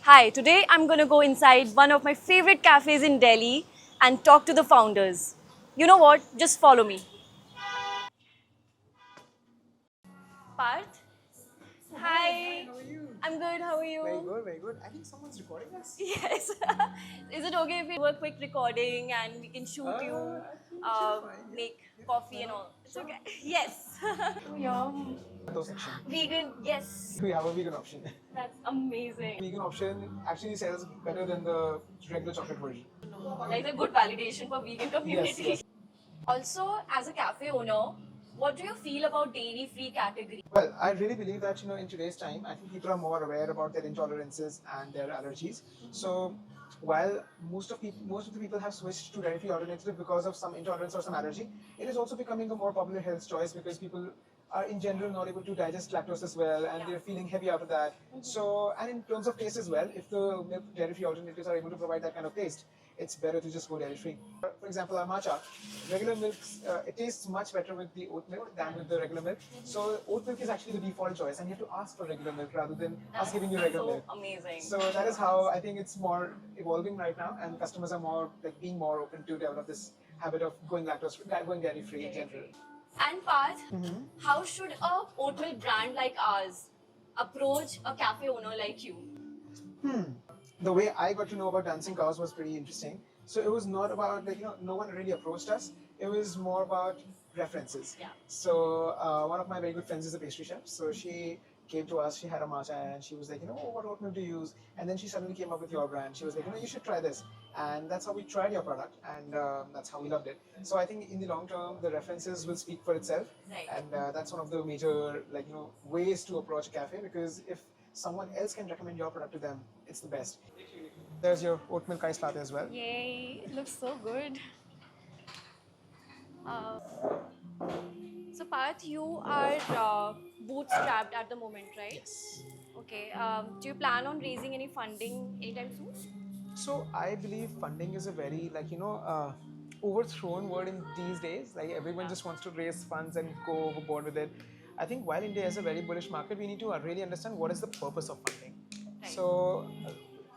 Hi, today I'm going to go inside one of my favorite cafes in Delhi and talk to the founders. You know what? Just follow me. Parth? Hi. How are you? I'm good. How are you? Very good, very good. I think someone's recording us. Yes. Is it okay if we do a quick recording and we can shoot you, I think it should be fine. Yeah, make yeah. coffee Why and not? all? It's Sure. okay. Yes. Yum. Tomato section. Vegan. Yes. We have a vegan option. That's amazing. Vegan option actually sells better than the regular chocolate version. Like a good validation for vegan community. Yes. Also, as a cafe owner, what do you feel about dairy-free category? Well, I really believe that in today's time, I think people are more aware about their intolerances and their allergies. So while most of the people have switched to dairy-free alternatives because of some intolerance or some allergy, it is also becoming a more popular health choice because people are in general not able to digest lactose as well, and they're feeling heavy after that. So, and in terms of taste as well, if the milk dairy-free alternatives are able to provide that kind of taste, it's better to just go dairy-free. For example, our matcha, regular milk, it tastes much better with the oat milk than with the regular milk. So oat milk is actually the default choice, and you have to ask for regular milk rather than us giving you regular milk. Amazing. So that is how I think it's more evolving right now, and customers are more like being more open to develop this habit of going going dairy-free in general. And Parth, how should a oat milk brand like ours approach a cafe owner like you? The way I got to know about dancing cows was pretty interesting. So it was not about no one really approached us. It was more about references. Yeah. So one of my very good friends is a pastry chef. So she came to us. She had a matcha and she was like, oh, what oat milk do you use? And then she suddenly came up with your brand. She was like, you should try this. And that's how we tried your product, and that's how we loved it. So I think in the long term, the references will speak for itself, Right. and that's one of the major ways to approach a cafe, because if someone else can recommend your product to them, it's the best. There's your oat milk iced latte as well. Yay, it looks so good. Uh, so Parth, you are bootstrapped at the moment, right? Yes. Okay. Do you plan on raising any funding anytime soon? So I believe funding is a very overthrown word in these days. Like everyone just wants to raise funds and go overboard with it. I think while India is a very bullish market, we need to really understand what is the purpose of funding. Right. So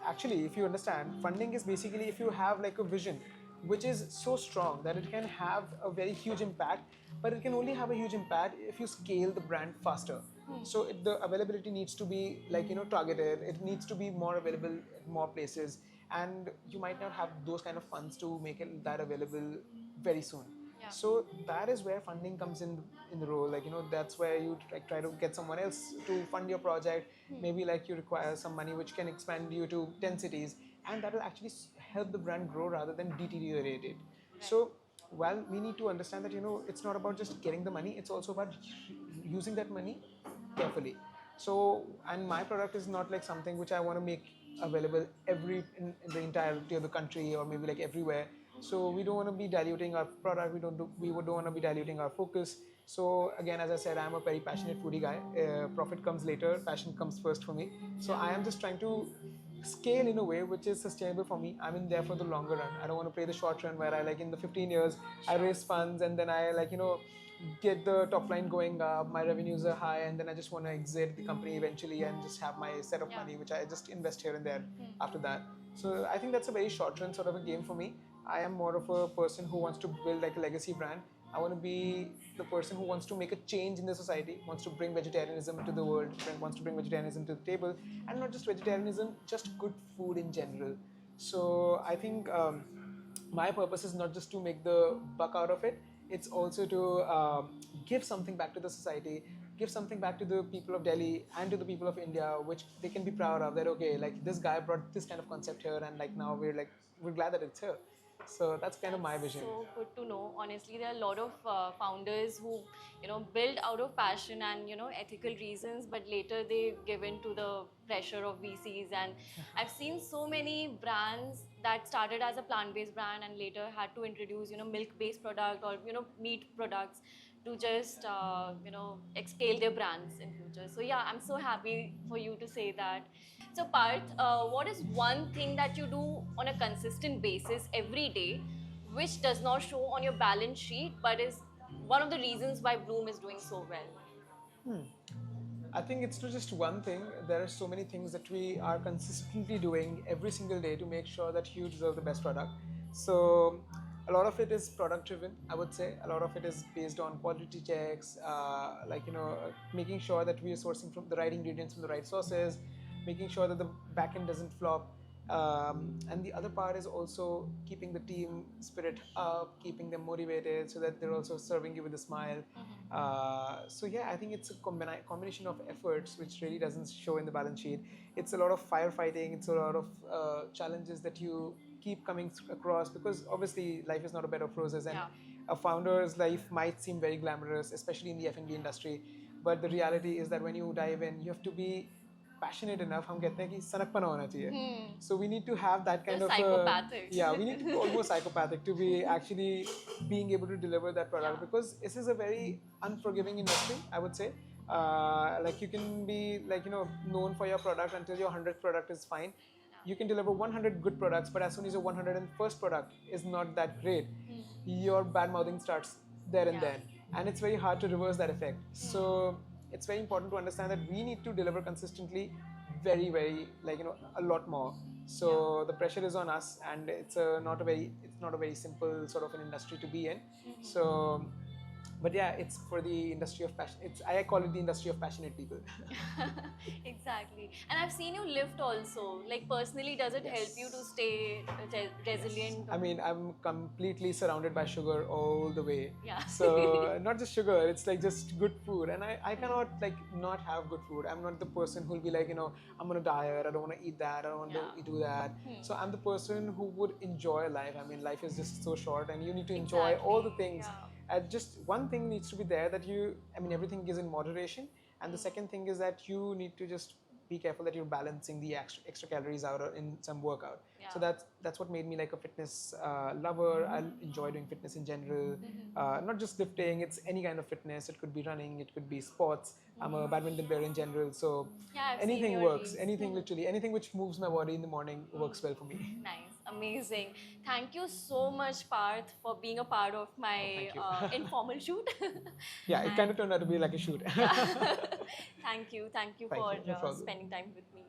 actually, if you understand, funding is basically if you have like a vision which is so strong that it can have a very huge impact, but it can only have a huge impact if you scale the brand faster. So the availability needs to be targeted. It needs to be more available at more places, and you might not have those kind of funds to make it that available very soon. Yeah. So that is where funding comes in the role. That's where you try to get someone else to fund your project. Maybe you require some money which can expand you to 10 cities, and that will actually help the brand grow rather than deteriorate it. So while we need to understand that it's not about just getting the money, it's also about using that money carefully. So, and my product is not like something which I want to make available in the entirety of the country, or maybe everywhere. So we don't want to be diluting our product. We don't want to be diluting our focus. So again, as I said, I'm a very passionate foodie guy. Profit comes later, passion comes first for me. So I am just trying to scale in a way which is sustainable for me. I'm in there for the longer run. I don't want to play the short run where I in the 15 years I raise funds and then I get the top line going up, my revenues are high, and then I just want to exit the company eventually and just have my set of money which I just invest here and there after that. So I think that's a very short run sort of a game for me. I am more of a person who wants to build a legacy brand. I want to be the person who wants to make a change in the society, wants to bring vegetarianism to the world, wants to bring vegetarianism to the table, and not just vegetarianism, just good food in general. So I think my purpose is not just to make the buck out of it, it's also to give something back to the society, give something back to the people of Delhi and to the people of India, which they can be proud of, that okay, this guy brought this kind of concept here, and now we're glad that it's here. So that's kind of my vision. So good to know. Honestly, there are a lot of founders who, build out of passion and ethical reasons, but later they give in to the pressure of VCs. And I've seen so many brands that started as a plant-based brand and later had to introduce, milk-based product or meat products to just scale their brands in future. So yeah, I'm so happy for you to say that. So Parth, what is one thing that you do on a consistent basis every day, which does not show on your balance sheet, but is one of the reasons why Bloom is doing so well? I think it's not just one thing. There are so many things that we are consistently doing every single day to make sure that you deserve the best product. So a lot of it is product driven, I would say. A lot of it is based on quality checks, making sure that we are sourcing from the right ingredients from the right sources, making sure that the backend doesn't flop. And the other part is also keeping the team spirit up, keeping them motivated so that they're also serving you with a smile. So yeah, I think it's a combination of efforts which really doesn't show in the balance sheet. It's a lot of firefighting. It's a lot of challenges that you keep coming across, because obviously life is not a bed of roses, and Yeah. a founder's life might seem very glamorous, especially in the F&B industry. But the reality is that when you dive in, you have to be passionate enough. हम कहते हैं कि सनकपना होना चाहिए. So we need to have that kind You're of psychopathic. yeah, we need to be almost psychopathic to be actually being able to deliver that product, Yeah. because this is a very unforgiving industry, I would say. Like you can be known for your product until your 100th product is fine. You can deliver 100 good products, but as soon as your 101st product is not that great, your bad mouthing starts there and Yeah. then, and it's very hard to reverse that effect. So it's very important to understand that we need to deliver consistently, very a lot more. So the pressure is on us, and it's not a very simple sort of an industry to be in. So but yeah, it's for the industry of passion. I call it the industry of passionate people. Exactly. And I've seen you lift also. Like personally, does it help you to Yes. stay resilient? I mean, I'm completely surrounded by sugar all the way. Yeah. So not just sugar, it's like just good food. And I cannot like not have good food. I'm not the person who'll be like, I'm gonna diet, I don't wanna eat that, I don't wanna Yeah. do that. So I'm the person who would enjoy life. I mean, life is just so short, and you need to enjoy all the Exactly. things. Yeah. Just one thing needs to be there, that everything is in moderation. And the second thing is that you need to just be careful that you're balancing the extra calories out in some workout. So Yeah. that's what made me like a fitness lover. I enjoy doing fitness in general, not just lifting. It's any kind of fitness. It could be running, it could be sports. I'm a badminton player in general, so Yeah, I've seen anything your works. reels. Anything, literally anything which moves my body in the morning works well for me. Nice, amazing. Thank you so much, Parth, for being a part of my Thank you. informal shoot. Yeah, it kind And of turned out to be like a shoot. yeah, thank you Thank for you, no problem. spending time with me.